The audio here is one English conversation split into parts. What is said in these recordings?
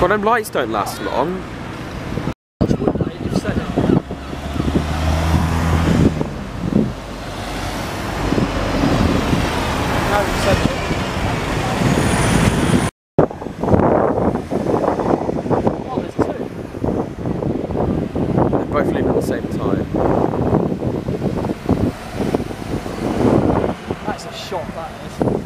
God, them lights don't last long. You've said it. No, you've said it. Oh, there's two. They're both leaving at the same time. That's a shot, that is.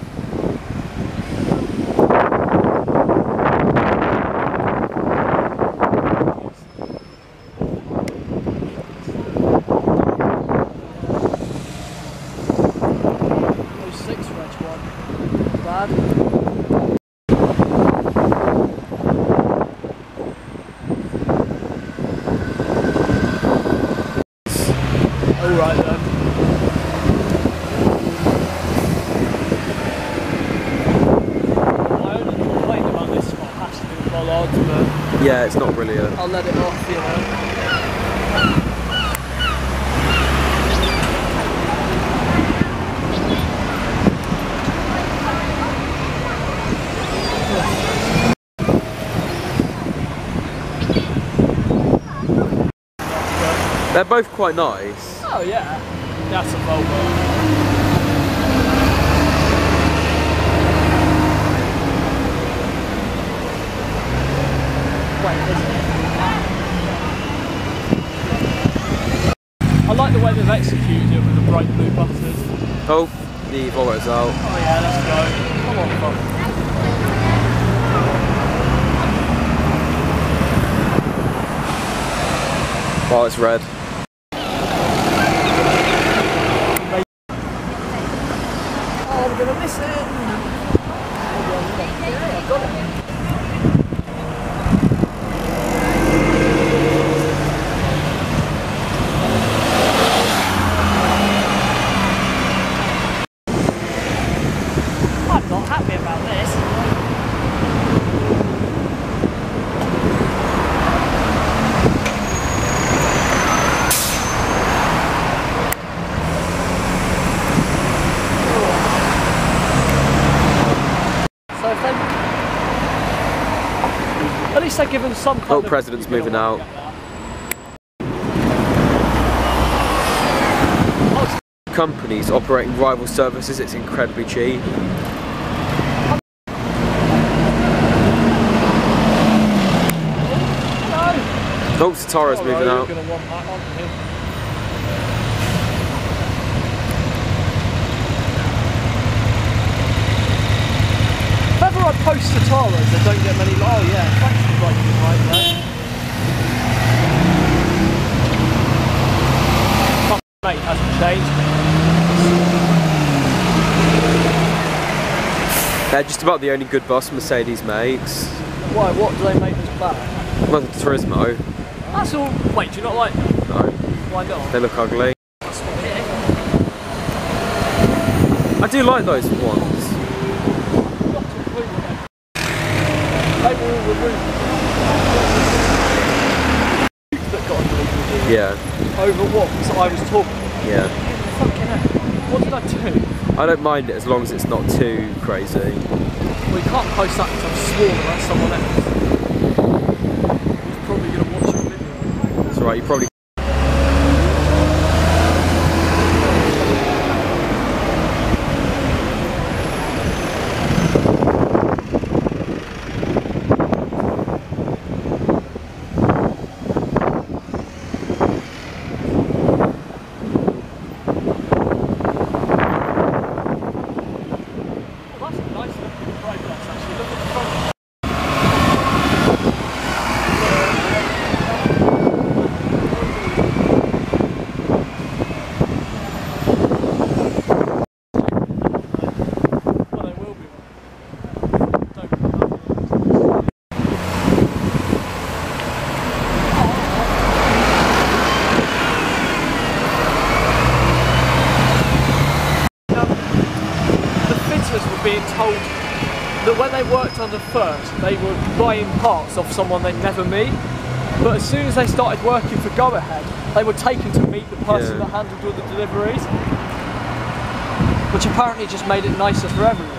Alright then. My only complaint about this spot has to be the bollards, but Yeah, it's not brilliant. I'll let it off, you know. They're both quite nice. Oh yeah, that's a Volvo. Wait, isn't it? I like the way they've executed it with the bright blue buttons. Oh, the Volvo's out. Oh yeah, let's go. Come on, Bob. Oh, it's red. Oh, I'm gonna miss it. Yeah, I've got it. I'm not happy about this. At least they're given some kind of... Oh, President's moving out. Companies operating rival services, it's incredibly cheap. Oh, Sataro's moving out. You're gonna want that, aren't you? If ever I post Sataros, they don't get many. Oh yeah, thanks for writing it right there. Mate, hasn't changed. They're just about the only good bus Mercedes makes. Why? What do they make as bad? Well, the Turismo. That's all. Wait, do you not like them? No, Why not? they look ugly. That's not it. I do like those ones. They were all removed. That got underneath the Yeah. over what? So I was talking. Yeah. Fucking hell. What did I do? I don't mind it as long as it's not too crazy. Well, you can't post that because I've sworn about someone else. Who's probably going to watch your video. That's right, you probably... being told that when they worked on the first, they were buying parts off someone they'd never meet. But as soon as they started working for Go Ahead, they were taken to meet the person that handled all the deliveries, which apparently just made it nicer for everyone.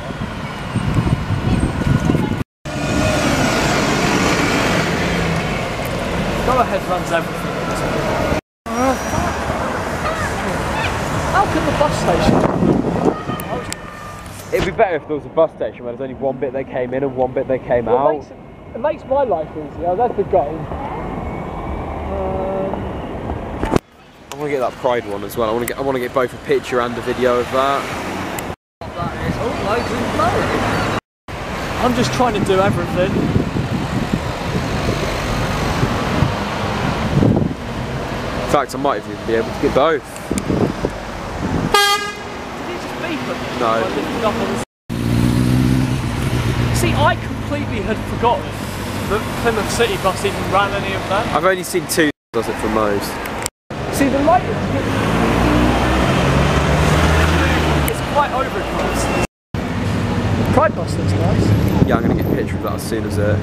Go Ahead runs everything. How can the bus station? It'd be better if there was a bus station where there's only one bit they came in and one bit they came out. It makes my life easier. That's the goal. I want to get that Pride one as well. I want to get both a picture and a video of that. I'm just trying to do everything. In fact, I might even be able to get both. Did he just beep at me? No. See, I completely had forgotten that Plymouth City bus even ran any of that. I've only seen two does it for most. See, the light it's quite overcast. Pride bus looks nice. Yeah, I'm going to get a picture of that as soon as it.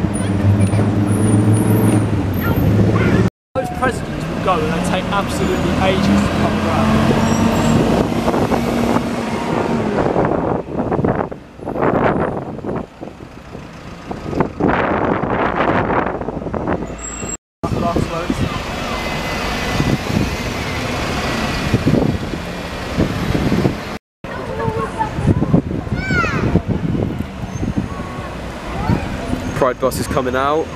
Those presidents will go and they take absolutely ages to come around. Pride bus is coming out.